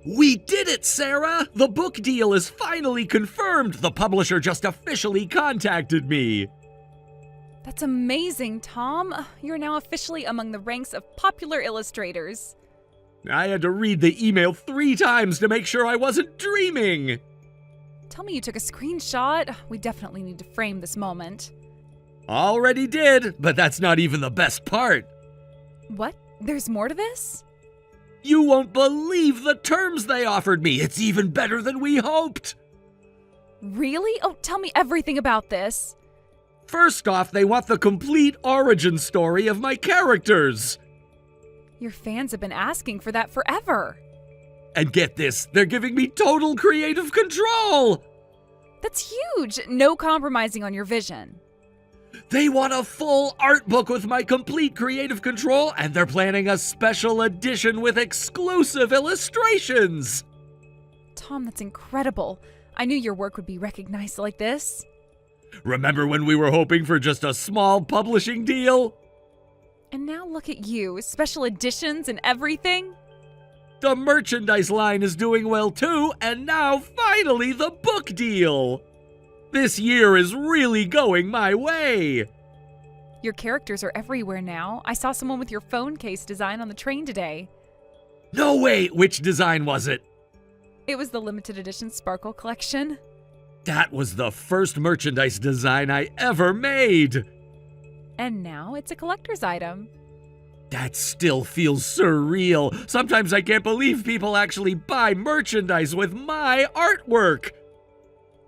We did it, Sarah! The book deal is finally confirmed! The publisher just officially contacted me! That's amazing, Tom. You're now officially among the ranks of popular illustrators. I had to read the email 3 times to make sure I wasn't dreaming! Tell me you took a screenshot. We definitely need to frame this moment. Already did, but that's not even the best part. What? There's more to this? You won't believe the terms they offered me. It's even better than we hoped. Really? Oh, tell me everything about this. First off, they want the complete origin story of my characters. Your fans have been asking for that forever. And get this, they're giving me total creative control. That's huge. No compromising on your vision. They want a full art book with my complete creative control, and they're planning a special edition with exclusive illustrations. Tom, that's incredible. I knew your work would be recognized like this. Remember when we were hoping for just a small publishing deal? And now look at you, special editions and everything. The merchandise line is doing well too, and now finally the book deal. This year is really going my way. Your characters are everywhere now. I saw someone with your phone case design on the train today. No way! Which design was it? It was the limited edition Sparkle collection. That was the first merchandise design I ever made. And now it's a collector's item. That still feels surreal. Sometimes I can't believe people actually buy merchandise with my artwork.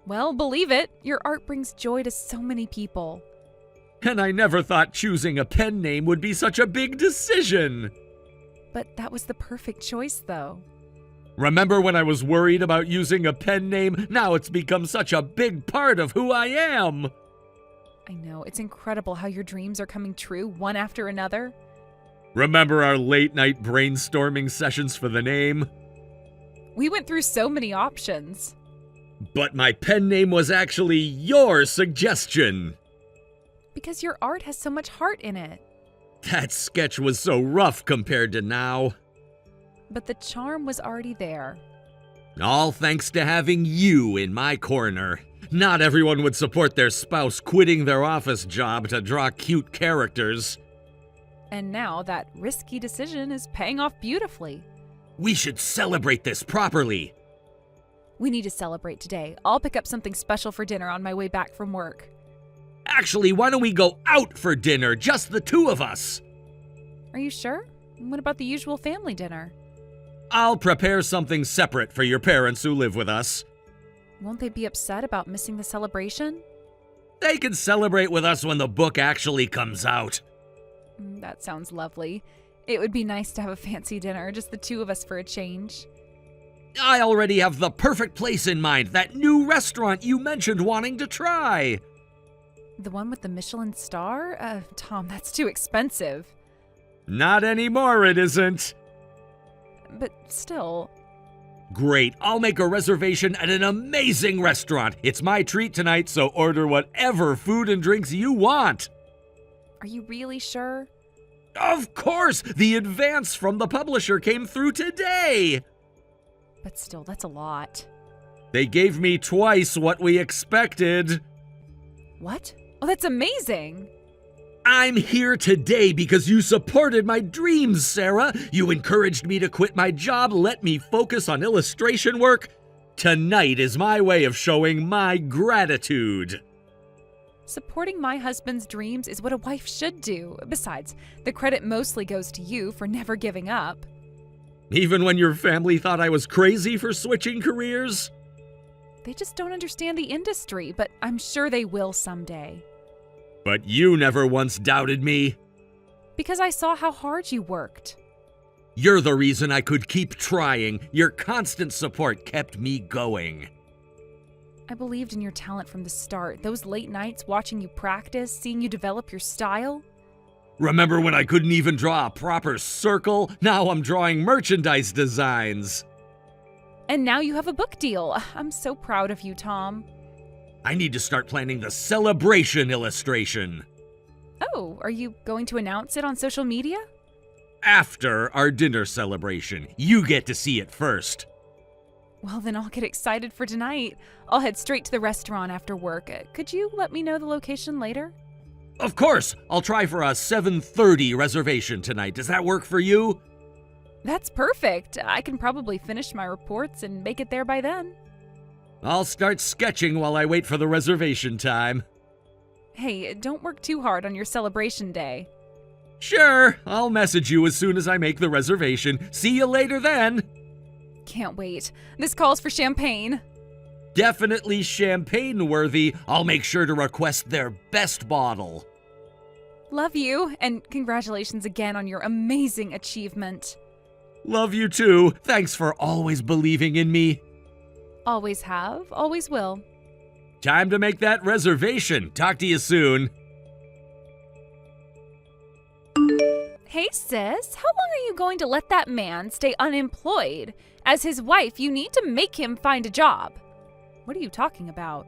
Well, believe it. Your art brings joy to so many people. And I never thought choosing a pen name would be such a big decision. But that was the perfect choice, though. Remember when I was worried about using a pen name? Now it's become such a big part of who I am. I know. It's incredible how your dreams are coming true, one after another. Remember our late-night brainstorming sessions for the name? We went through so many options. But my pen name was actually your suggestion. Because your art has so much heart in it. That sketch was so rough compared to now. But the charm was already there. All thanks to having you in my corner. Not everyone would support their spouse quitting their office job to draw cute characters. And now that risky decision is paying off beautifully. We should celebrate this properly. We need to celebrate today. I'll pick up something special for dinner on my way back from work. Actually, why don't we go out for dinner, just the 2 of us? Are you sure? What about the usual family dinner? I'll prepare something separate for your parents who live with us. Won't they be upset about missing the celebration? They can celebrate with us when the book actually comes out. That sounds lovely. It would be nice to have a fancy dinner, just the 2 of us for a change. I already have the perfect place in mind, that new restaurant you mentioned wanting to try. The one with the Michelin star? Tom, that's too expensive. Not anymore, it isn't. But still... Great, I'll make a reservation at an amazing restaurant. It's my treat tonight, so order whatever food and drinks you want. Are you really sure? Of course! The advance from the publisher came through today! But still, that's a lot. They gave me twice what we expected. What? Oh, that's amazing! I'm here today because you supported my dreams, Sarah. You encouraged me to quit my job, let me focus on illustration work. Tonight is my way of showing my gratitude. Supporting my husband's dreams is what a wife should do. Besides, the credit mostly goes to you for never giving up. Even when your family thought I was crazy for switching careers? They just don't understand the industry, but I'm sure they will someday. But you never once doubted me. Because I saw how hard you worked. You're the reason I could keep trying. Your constant support kept me going. I believed in your talent from the start. Those late nights watching you practice, seeing you develop your style. Remember when I couldn't even draw a proper circle? Now I'm drawing merchandise designs. And now you have a book deal. I'm so proud of you, Tom. I need to start planning the celebration illustration. Oh, are you going to announce it on social media? After our dinner celebration. You get to see it first. Well, then I'll get excited for tonight. I'll head straight to the restaurant after work. Could you let me know the location later? Of course! I'll try for a 7:30 reservation tonight. Does that work for you? That's perfect. I can probably finish my reports and make it there by then. I'll start sketching while I wait for the reservation time. Hey, don't work too hard on your celebration day. Sure, I'll message you as soon as I make the reservation. See you later then. Can't wait. This calls for champagne. Definitely champagne-worthy. I'll make sure to request their best bottle. Love you, and congratulations again on your amazing achievement. Love you too. Thanks for always believing in me. Always have, always will. Time to make that reservation. Talk to you soon. Hey sis, how long are you going to let that man stay unemployed? As his wife, you need to make him find a job. What are you talking about?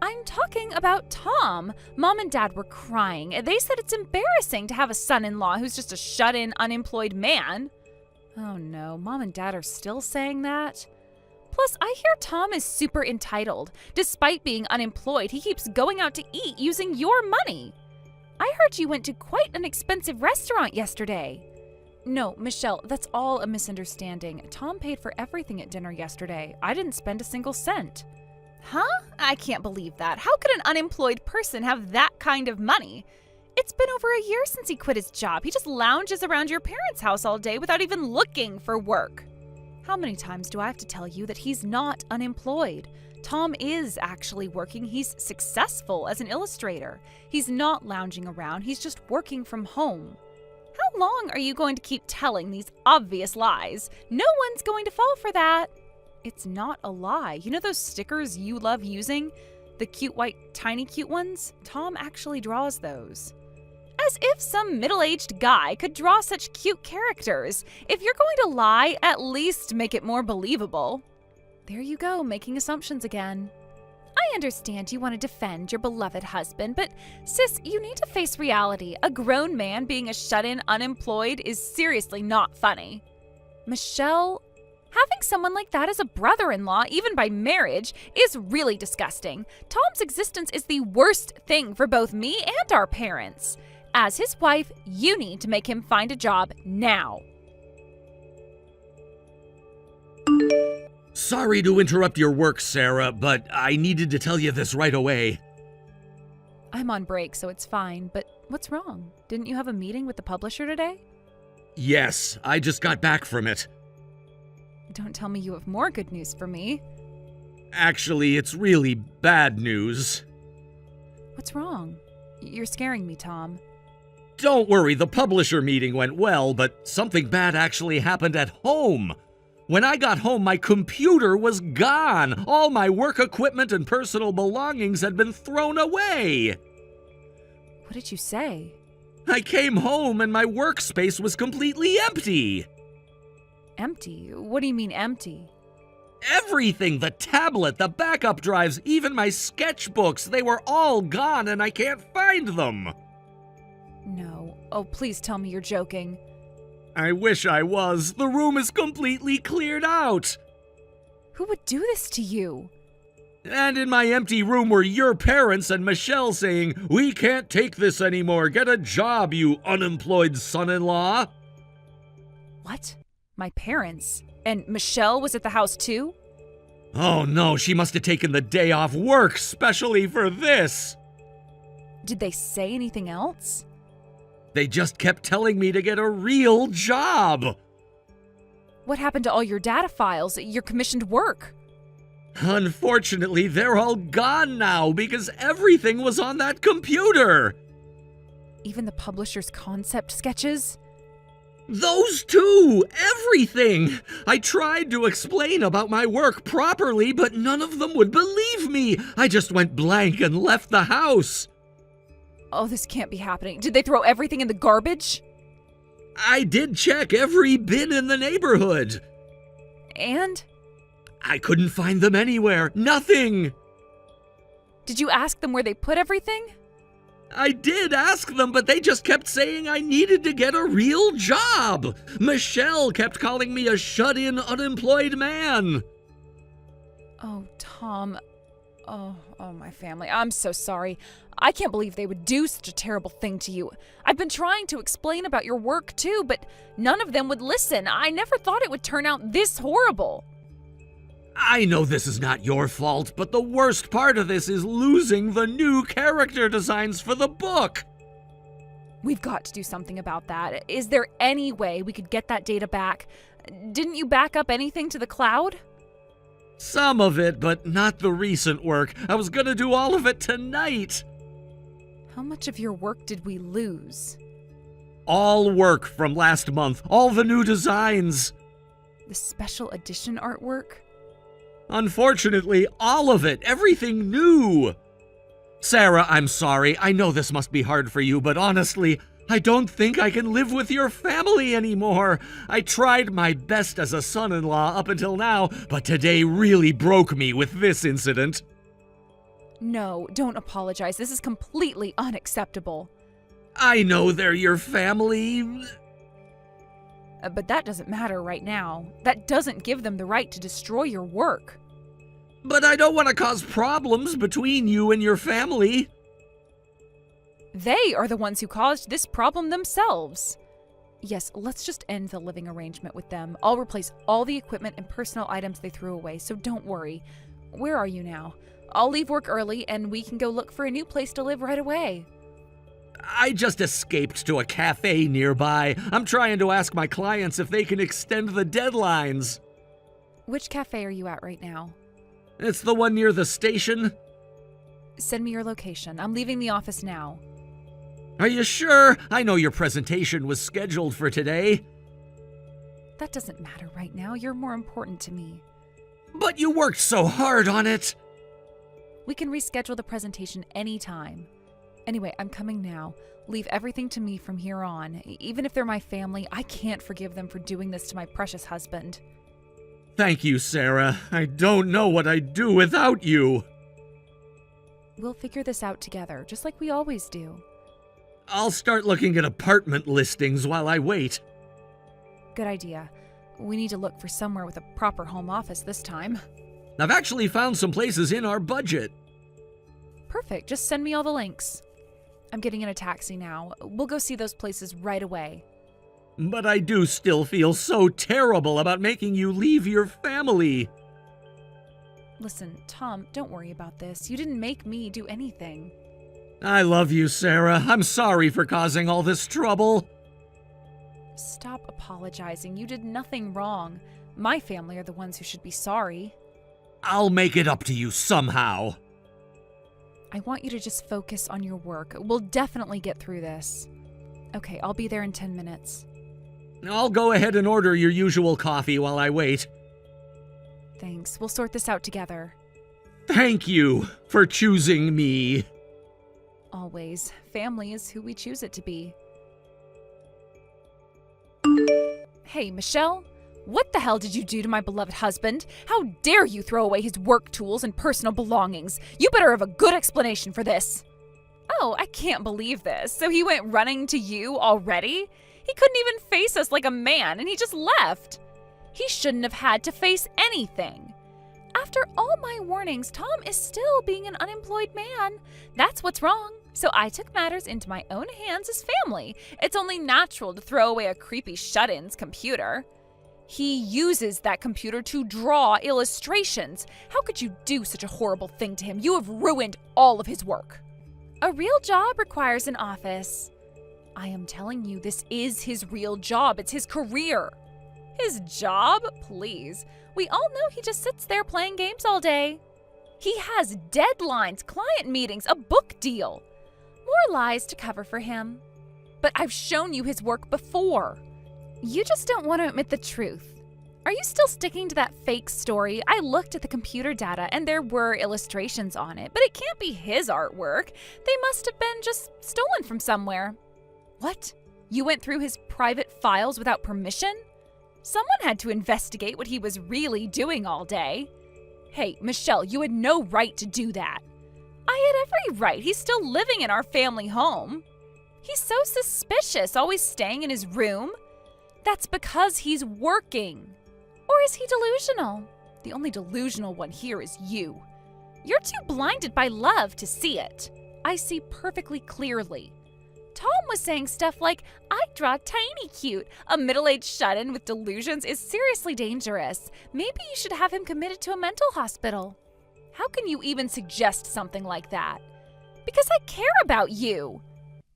I'm talking about Tom. Mom and Dad were crying. They said it's embarrassing to have a son-in-law who's just a shut-in, unemployed man. Oh no, Mom and Dad are still saying that? Plus, I hear Tom is super entitled. Despite being unemployed, he keeps going out to eat using your money. I heard you went to quite an expensive restaurant yesterday. No, Michelle, that's all a misunderstanding. Tom paid for everything at dinner yesterday. I didn't spend a single cent. Huh? I can't believe that. How could an unemployed person have that kind of money? It's been over a year since he quit his job. He just lounges around your parents' house all day without even looking for work. How many times do I have to tell you that he's not unemployed? Tom is actually working. He's successful as an illustrator. He's not lounging around. He's just working from home. How long are you going to keep telling these obvious lies? No one's going to fall for that. It's not a lie. You know those stickers you love using? The cute white, tiny cute ones? Tom actually draws those. As if some middle-aged guy could draw such cute characters. If you're going to lie, at least make it more believable. There you go, making assumptions again. I understand you want to defend your beloved husband, but sis, you need to face reality. A grown man being a shut-in unemployed is seriously not funny. Michelle, having someone like that as a brother-in-law, even by marriage, is really disgusting. Tom's existence is the worst thing for both me and our parents. As his wife, you need to make him find a job now. Sorry to interrupt your work, Sarah, but I needed to tell you this right away. I'm on break, so it's fine, but what's wrong? Didn't you have a meeting with the publisher today? Yes, I just got back from it. Don't tell me you have more good news for me. Actually, it's really bad news. What's wrong? You're scaring me, Tom. Don't worry, the publisher meeting went well, but something bad actually happened at home. When I got home, my computer was gone. All my work equipment and personal belongings had been thrown away. What did you say? I came home and my workspace was completely empty. Empty? What do you mean empty? Everything, the tablet, the backup drives, even my sketchbooks, they were all gone and I can't find them. No. Oh, please tell me you're joking. I wish I was. The room is completely cleared out. Who would do this to you? And in my empty room were your parents and Michelle saying, "We can't take this anymore. Get a job, you unemployed son-in-law." What? My parents? And Michelle was at the house too? Oh no, she must have taken the day off work specially for this. Did they say anything else? They just kept telling me to get a real job. What happened to all your data files, your commissioned work? Unfortunately, they're all gone now because everything was on that computer. Even the publisher's concept sketches? Those too! Everything! I tried to explain about my work properly, but none of them would believe me. I just went blank and left the house. Oh, this can't be happening. Did they throw everything in the garbage? I did check every bin in the neighborhood. And? I couldn't find them anywhere. Nothing. Did you ask them where they put everything? I did ask them, but they just kept saying I needed to get a real job. Michelle kept calling me a shut-in, unemployed man. Oh, Tom. Oh, my family. I'm so sorry. I can't believe they would do such a terrible thing to you. I've been trying to explain about your work too, but none of them would listen. I never thought it would turn out this horrible. I know this is not your fault, but the worst part of this is losing the new character designs for the book. We've got to do something about that. Is there any way we could get that data back? Didn't you back up anything to the cloud? Some of it, but not the recent work. I was gonna do all of it tonight. How much of your work did we lose? All work from last month, all the new designs. The special edition artwork? Unfortunately, all of it, everything new. Sarah, I'm sorry. I know this must be hard for you, but honestly, I don't think I can live with your family anymore. I tried my best as a son-in-law up until now, but today really broke me with this incident. No, don't apologize. This is completely unacceptable. I know they're your family. But that doesn't matter right now. That doesn't give them the right to destroy your work. But I don't want to cause problems between you and your family. They are the ones who caused this problem themselves. Yes, let's just end the living arrangement with them. I'll replace all the equipment and personal items they threw away, so don't worry. Where are you now? I'll leave work early and we can go look for a new place to live right away. I just escaped to a cafe nearby. I'm trying to ask my clients if they can extend the deadlines. Which cafe are you at right now? It's the one near the station. Send me your location. I'm leaving the office now. Are you sure? I know your presentation was scheduled for today. That doesn't matter right now. You're more important to me. But you worked so hard on it. We can reschedule the presentation anytime. Anyway, I'm coming now. Leave everything to me from here on. Even if they're my family, I can't forgive them for doing this to my precious husband. Thank you, Sarah. I don't know what I'd do without you. We'll figure this out together, just like we always do. I'll start looking at apartment listings while I wait. Good idea. We need to look for somewhere with a proper home office this time. I've actually found some places in our budget. Perfect. Just send me all the links. I'm getting in a taxi now. We'll go see those places right away. But I do still feel so terrible about making you leave your family. Listen, Tom, don't worry about this. You didn't make me do anything. I love you, Sarah. I'm sorry for causing all this trouble. Stop apologizing. You did nothing wrong. My family are the ones who should be sorry. I'll make it up to you somehow. I want you to just focus on your work. We'll definitely get through this. Okay, I'll be there in 10 minutes. I'll go ahead and order your usual coffee while I wait. Thanks. We'll sort this out together. Thank you for choosing me. Always. Family is who we choose it to be. Hey, Michelle. What the hell did you do to my beloved husband? How dare you throw away his work tools and personal belongings? You better have a good explanation for this. Oh, I can't believe this. So he went running to you already? He couldn't even face us like a man, and he just left. He shouldn't have had to face anything. After all my warnings, Tom is still being an unemployed man. That's what's wrong. So I took matters into my own hands as family. It's only natural to throw away a creepy shut-in's computer. He uses that computer to draw illustrations. How could you do such a horrible thing to him? You have ruined all of his work. A real job requires an office. I am telling you, this is his real job. It's his career. His job? Please. We all know he just sits there playing games all day. He has deadlines, client meetings, a book deal. More lies to cover for him. But I've shown you his work before. You just don't want to admit the truth. Are you still sticking to that fake story? I looked at the computer data and there were illustrations on it, but it can't be his artwork. They must have been just stolen from somewhere. What? You went through his private files without permission? Someone had to investigate what he was really doing all day. Hey, Michelle, you had no right to do that. I had every right. He's still living in our family home. He's so suspicious, always staying in his room. That's because he's working. Or is he delusional? The only delusional one here is you. You're too blinded by love to see it. I see perfectly clearly. Tom was saying stuff like, I draw tiny cute. A middle-aged shut-in with delusions is seriously dangerous. Maybe you should have him committed to a mental hospital. How can you even suggest something like that? Because I care about you.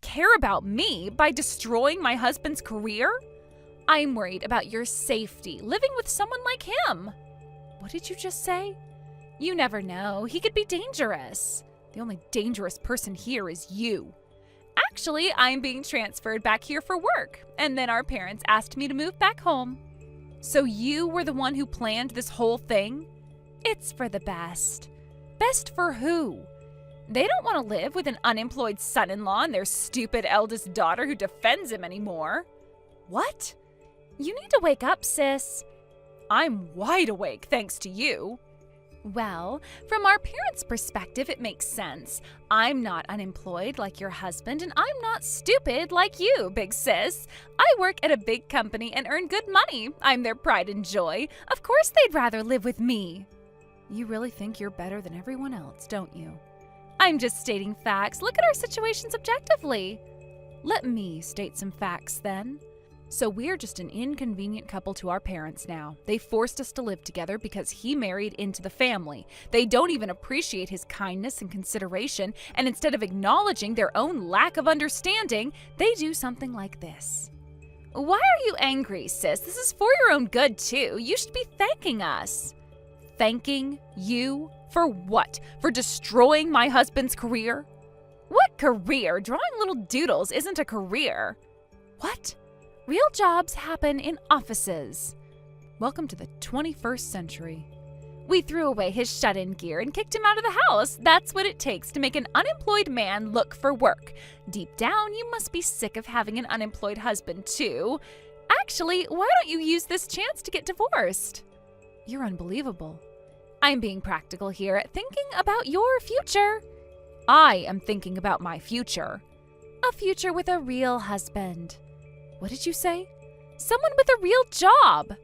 Care about me by destroying my husband's career? I'm worried about your safety, living with someone like him. What did you just say? You never know. He could be dangerous. The only dangerous person here is you. Actually, I'm being transferred back here for work, and then our parents asked me to move back home. So you were the one who planned this whole thing? It's for the best. Best for who? They don't want to live with an unemployed son-in-law and their stupid eldest daughter who defends him anymore. What? You need to wake up, sis. I'm wide awake thanks to you. Well, from our parents' perspective, it makes sense. I'm not unemployed like your husband, and I'm not stupid like you, big sis. I work at a big company and earn good money. I'm their pride and joy. Of course they'd rather live with me. You really think you're better than everyone else, don't you? I'm just stating facts. Look at our situations objectively. Let me state some facts then. So we're just an inconvenient couple to our parents now. They forced us to live together because he married into the family. They don't even appreciate his kindness and consideration, and instead of acknowledging their own lack of understanding, they do something like this. Why are you angry, sis? This is for your own good, too. You should be thanking us. Thanking you? For what? For destroying my husband's career? What career? Drawing little doodles isn't a career. What? Real jobs happen in offices. Welcome to the 21st century. We threw away his shut-in gear and kicked him out of the house. That's what it takes to make an unemployed man look for work. Deep down, you must be sick of having an unemployed husband, too. Actually, why don't you use this chance to get divorced? You're unbelievable. I'm being practical here, thinking about your future. I am thinking about my future. A future with a real husband. What did you say? Someone with a real job.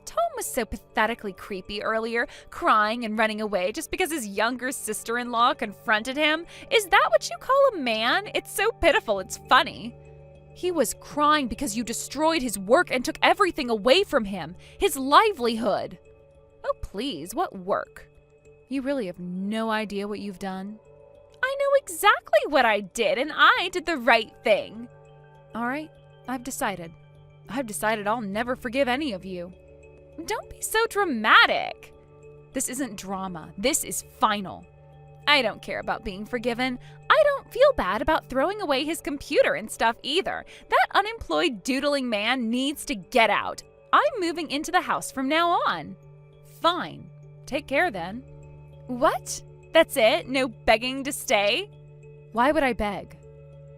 Tom was so pathetically creepy earlier, crying and running away just because his younger sister-in-law confronted him. Is that what you call a man? It's so pitiful, it's funny. He was crying because you destroyed his work and took everything away from him, his livelihood. Oh, please, what work? You really have no idea what you've done? I know exactly what I did, and I did the right thing. All right. I've decided I'll never forgive any of you. Don't be so dramatic. This isn't drama. This is final. I don't care about being forgiven. I don't feel bad about throwing away his computer and stuff either. That unemployed doodling man needs to get out. I'm moving into the house from now on. Fine. Take care then. What? That's it? No begging to stay? Why would I beg?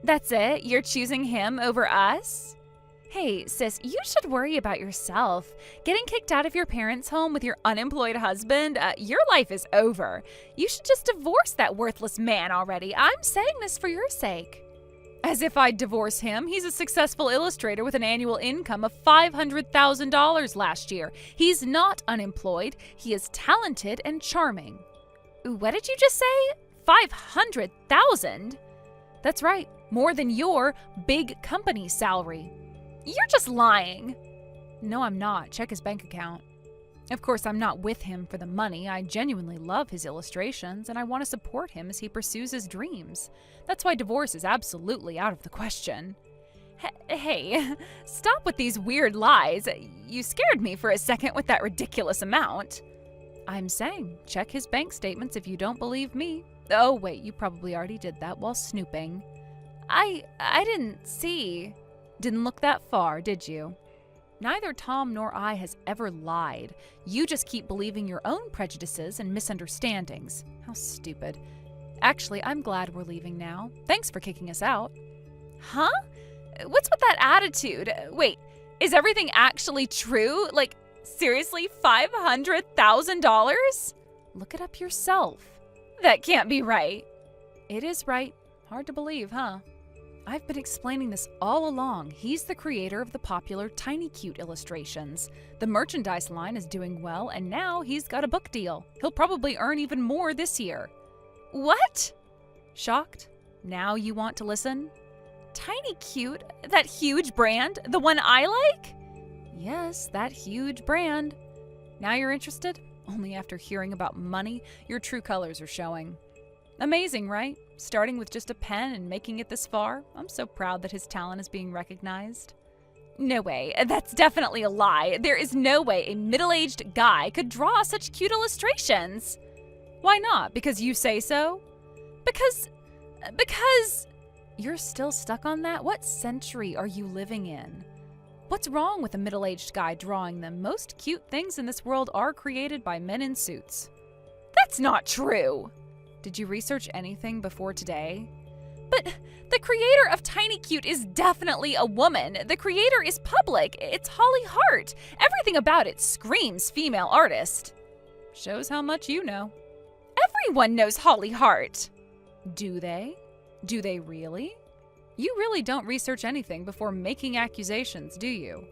That's it? You're choosing him over us? Hey, sis, you should worry about yourself. Getting kicked out of your parents' home with your unemployed husband, your life is over. You should just divorce that worthless man already. I'm saying this for your sake. As if I'd divorce him. He's a successful illustrator with an annual income of $500,000 last year. He's not unemployed. He is talented and charming. What did you just say? 500,000? That's right. More than your big company salary. You're just lying. No, I'm not. Check his bank account. Of course, I'm not with him for the money. I genuinely love his illustrations, and I want to support him as he pursues his dreams. That's why divorce is absolutely out of the question. Hey, stop with these weird lies. You scared me for a second with that ridiculous amount. I'm saying, check his bank statements if you don't believe me. Oh, wait, you probably already did that while snooping. I didn't see. Didn't look that far, did you? Neither Tom nor I has ever lied. You just keep believing your own prejudices and misunderstandings. How stupid. Actually, I'm glad we're leaving now. Thanks for kicking us out. Huh? What's with that attitude? Wait, is everything actually true? Like, seriously, $500,000? Look it up yourself. That can't be right. It is right. Hard to believe, huh? I've been explaining this all along. He's the creator of the popular Tiny Cute illustrations. The merchandise line is doing well, and now he's got a book deal. He'll probably earn even more this year. What? Shocked? Now you want to listen? Tiny Cute? That huge brand? The one I like? Yes, that huge brand. Now you're interested? Only after hearing about money, your true colors are showing. Amazing, right? Starting with just a pen and making it this far. I'm so proud that his talent is being recognized. No way. That's definitely a lie. There is no way a middle-aged guy could draw such cute illustrations. Why not? Because you say so? Because... You're still stuck on that? What century are you living in? What's wrong with a middle-aged guy drawing them? Most cute things in this world are created by men in suits. That's not true! Did you research anything before today? But the creator of Tiny Cute is definitely a woman. The creator is public. It's Holly Hart. Everything about it screams female artist. Shows how much you know. Everyone knows Holly Hart. Do they? Do they really? You really don't research anything before making accusations, do you?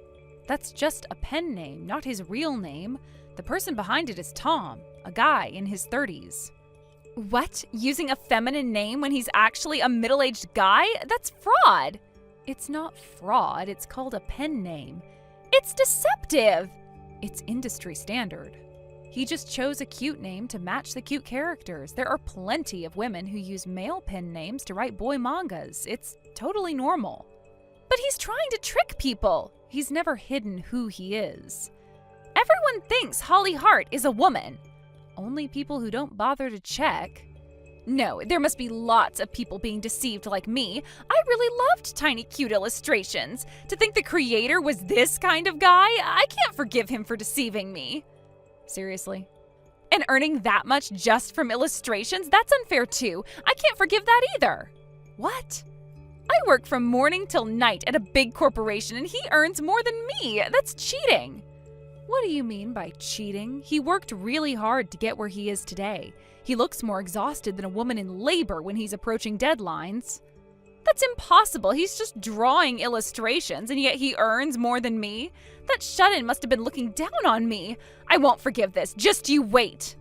That's just a pen name, not his real name. The person behind it is Tom, a guy in his 30s. What? Using a feminine name when he's actually a middle-aged guy? That's fraud. It's not fraud, it's called a pen name. It's deceptive. It's industry standard. He just chose a cute name to match the cute characters. There are plenty of women who use male pen names to write boy mangas. It's totally normal. But he's trying to trick people. He's never hidden who he is. Everyone thinks Holly Hart is a woman. Only people who don't bother to check. No, there must be lots of people being deceived like me. I really loved Tiny Cute illustrations. To think the creator was this kind of guy, I can't forgive him for deceiving me. Seriously? And earning that much just from illustrations? That's unfair too. I can't forgive that either. What? I work from morning till night at a big corporation and he earns more than me. That's cheating. What do you mean by cheating? He worked really hard to get where he is today. He looks more exhausted than a woman in labor when he's approaching deadlines. That's impossible. He's just drawing illustrations and yet he earns more than me. That shut-in must have been looking down on me. I won't forgive this. Just you wait.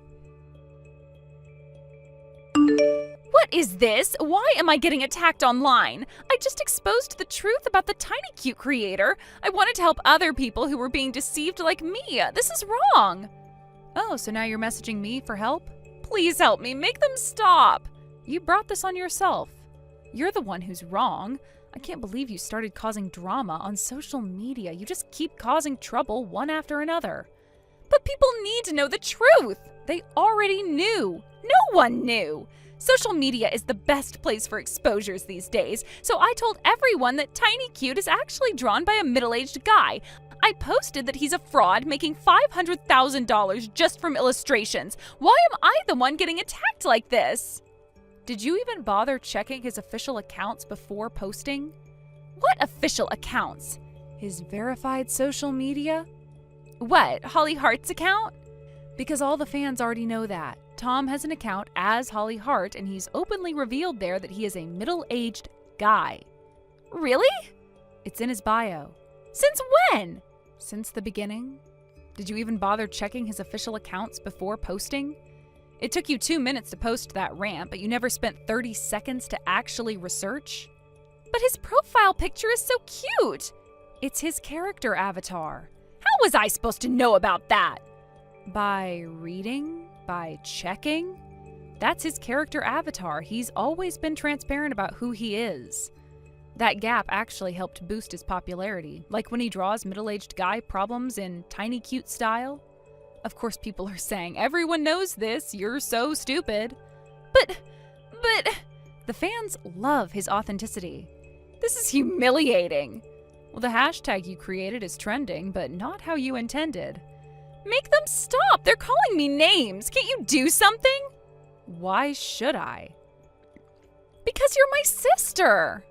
What is this? Why am I getting attacked online? I just exposed the truth about the Tiny Cute creator. I wanted to help other people who were being deceived like me. This is wrong. Oh, so now you're messaging me for help? Please help me. Make them stop. You brought this on yourself. You're the one who's wrong. I can't believe you started causing drama on social media. You just keep causing trouble one after another. But people need to know the truth. They already knew. No one knew. Social media is the best place for exposures these days, so I told everyone that Tiny Cute is actually drawn by a middle-aged guy. I posted that he's a fraud making $500,000 just from illustrations. Why am I the one getting attacked like this? Did you even bother checking his official accounts before posting? What official accounts? His verified social media? What, Holly Hart's account? Because all the fans already know that. Tom has an account as Holly Hart, and he's openly revealed there that he is a middle-aged guy. Really? It's in his bio. Since when? Since the beginning. Did you even bother checking his official accounts before posting? It took you 2 minutes to post that rant, but you never spent 30 seconds to actually research? But his profile picture is so cute! It's his character avatar. How was I supposed to know about that? By reading? By checking? That's his character avatar. He's always been transparent about who he is. That gap actually helped boost his popularity, like when he draws middle-aged guy problems in Tiny Cute style. Of course, people are saying, everyone knows this, you're so stupid. But, the fans love his authenticity. This is humiliating. Well, the hashtag you created is trending, but not how you intended. Make them stop! They're calling me names! Can't you do something? Why should I? Because you're my sister!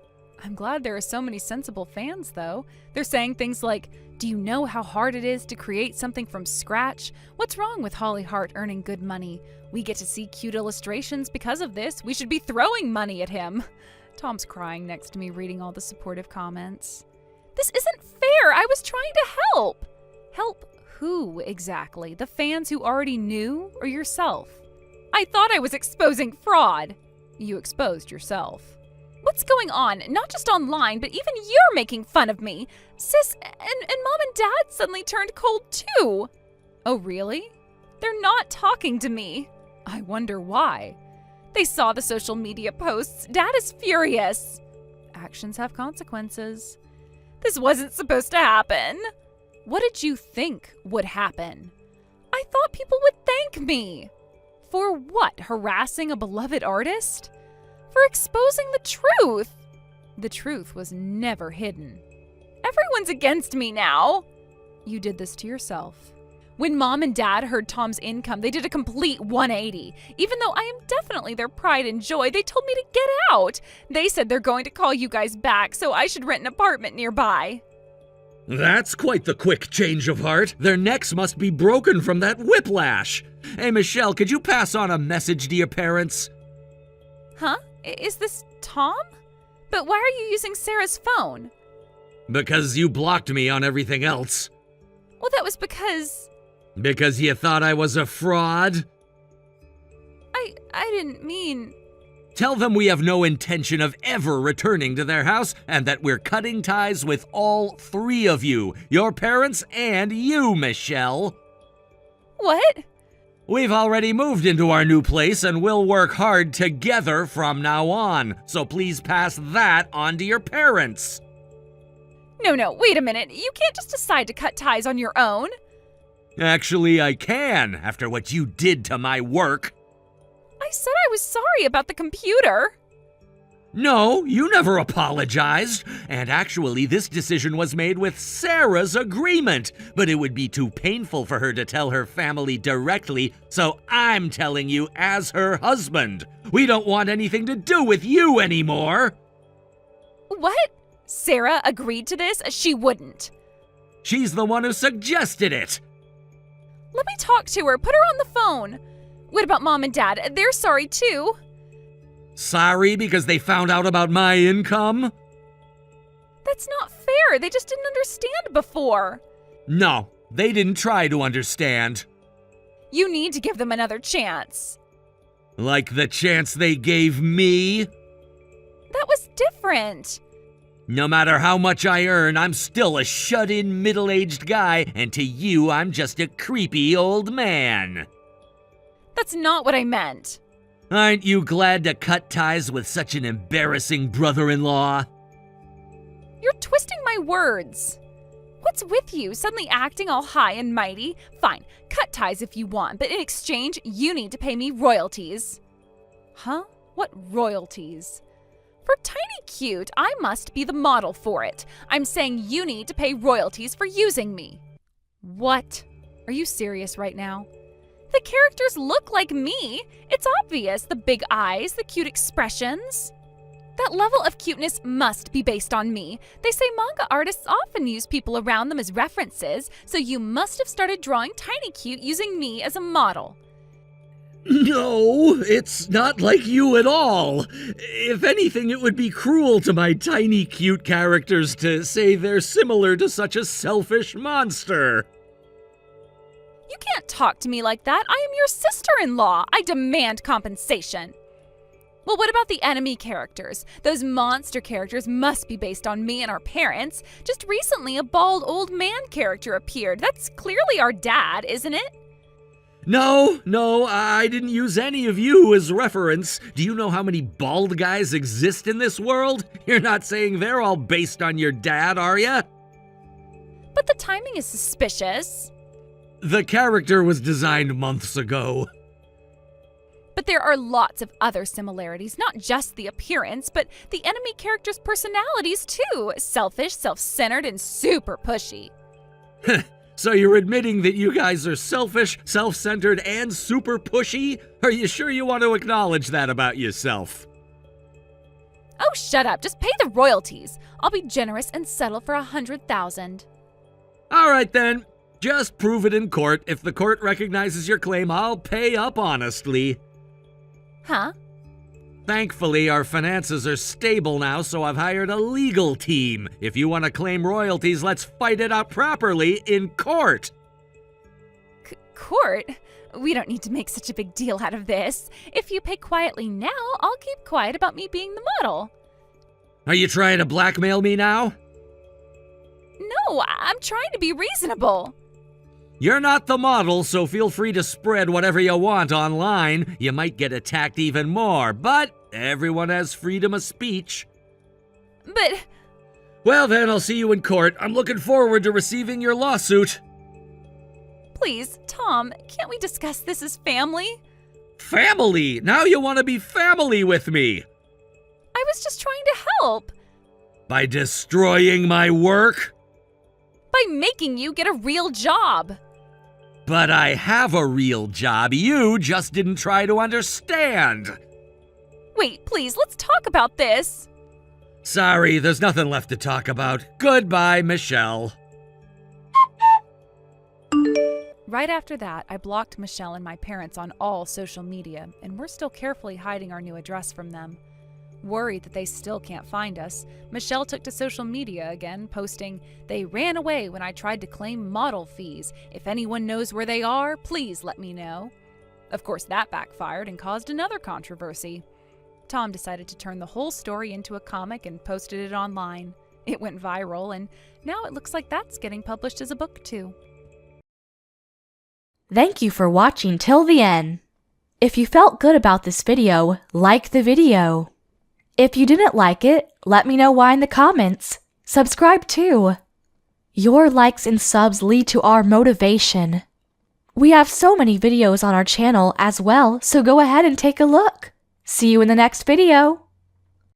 I'm glad there are so many sensible fans, though. They're saying things like, do you know how hard it is to create something from scratch? What's wrong with Holly Hart earning good money? We get to see cute illustrations because of this. We should be throwing money at him. Tom's crying next to me, reading all the supportive comments. This isn't fair. I was trying to help. Help who exactly? The fans who already knew, or yourself? I thought I was exposing fraud. You exposed yourself. What's going on? Not just online, but even you're making fun of me. Sis, and Mom and Dad suddenly turned cold too. Oh, really? They're not talking to me. I wonder why. They saw the social media posts. Dad is furious. Actions have consequences. This wasn't supposed to happen. What did you think would happen? I thought people would thank me. For what? Harassing a beloved artist? For exposing the truth. The truth was never hidden. Everyone's against me now. You did this to yourself. When Mom and Dad heard Tom's income, they did a complete 180. Even though I am definitely their pride and joy, they told me to get out. They said they're going to call you guys back, so I should rent an apartment nearby. That's quite the quick change of heart. Their necks must be broken from that whiplash. Hey, Michelle, could you pass on a message to your parents? Huh? Is this Tom? But why are you using Sarah's phone? Because you blocked me on everything else. Well, that was because you thought I was a fraud? I didn't mean... Tell them we have no intention of ever returning to their house and that we're cutting ties with all three of you, your parents and you, Michelle. What? We've already moved into our new place and we'll work hard together from now on, so please pass that on to your parents. No, wait a minute. You can't just decide to cut ties on your own. Actually, I can, after what you did to my work. I said I was sorry about the computer. No, you never apologized. And actually, this decision was made with Sarah's agreement. But it would be too painful for her to tell her family directly, so I'm telling you as her husband. We don't want anything to do with you anymore. What? Sarah agreed to this? She wouldn't. She's the one who suggested it. Let me talk to her. Put her on the phone. What about Mom and Dad? They're sorry too. Sorry because they found out about my income? That's not fair. They just didn't understand before. No, they didn't try to understand. You need to give them another chance. Like the chance they gave me? That was different. No matter how much I earn, I'm still a shut-in middle-aged guy, and to you, I'm just a creepy old man. That's not what I meant. Aren't you glad to cut ties with such an embarrassing brother-in-law? You're twisting my words. What's with you, suddenly acting all high and mighty? Fine, cut ties if you want, but in exchange, you need to pay me royalties. Huh? What royalties? For Tiny Cute, I must be the model for it. I'm saying you need to pay royalties for using me. What? Are you serious right now? The characters look like me. It's obvious. The big eyes, the cute expressions. That level of cuteness must be based on me. They say manga artists often use people around them as references, so you must have started drawing Tiny Cute using me as a model. No, it's not like you at all. If anything, it would be cruel to my Tiny Cute characters to say they're similar to such a selfish monster. You can't talk to me like that. I am your sister-in-law. I demand compensation. Well, what about the enemy characters? Those monster characters must be based on me and our parents. Just recently, a bald old man character appeared. That's clearly our dad, isn't it? No, I didn't use any of you as reference. Do you know how many bald guys exist in this world? You're not saying they're all based on your dad, are ya? But the timing is suspicious. The character was designed months ago. But there are lots of other similarities, not just the appearance, but the enemy characters' personalities too. Selfish, self-centered, and super pushy. So you're admitting that you guys are selfish, self-centered, and super pushy? Are you sure you want to acknowledge that about yourself? Oh, shut up. Just pay the royalties. I'll be generous and settle for $100,000. All right then. Just prove it in court. If the court recognizes your claim, I'll pay up honestly. Huh? Thankfully, our finances are stable now, so I've hired a legal team. If you want to claim royalties, let's fight it out properly in court. Court? We don't need to make such a big deal out of this. If you pay quietly now, I'll keep quiet about me being the model. Are you trying to blackmail me now? No, I'm trying to be reasonable. You're not the model, so feel free to spread whatever you want online. You might get attacked even more, but everyone has freedom of speech. But... Well then, I'll see you in court. I'm looking forward to receiving your lawsuit. Please, Tom, can't we discuss this as family? Family? Now you want to be family with me? I was just trying to help. By destroying my work? By making you get a real job. But I have a real job. You just didn't try to understand. Wait, please, let's talk about this. Sorry, there's nothing left to talk about. Goodbye, Michelle. Right after that, I blocked Michelle and my parents on all social media, and we're still carefully hiding our new address from them. Worried that they still can't find us, Michelle took to social media again, posting, "They ran away when I tried to claim model fees. If anyone knows where they are, please let me know." Of course, that backfired and caused another controversy. Tom decided to turn the whole story into a comic and posted it online. It went viral, and now it looks like that's getting published as a book too. Thank you for watching till the end. If you felt good about this video, like the video. If you didn't like it, let me know why in the comments. Subscribe too. Your likes and subs lead to our motivation. We have so many videos on our channel as well, so go ahead and take a look. See you in the next video.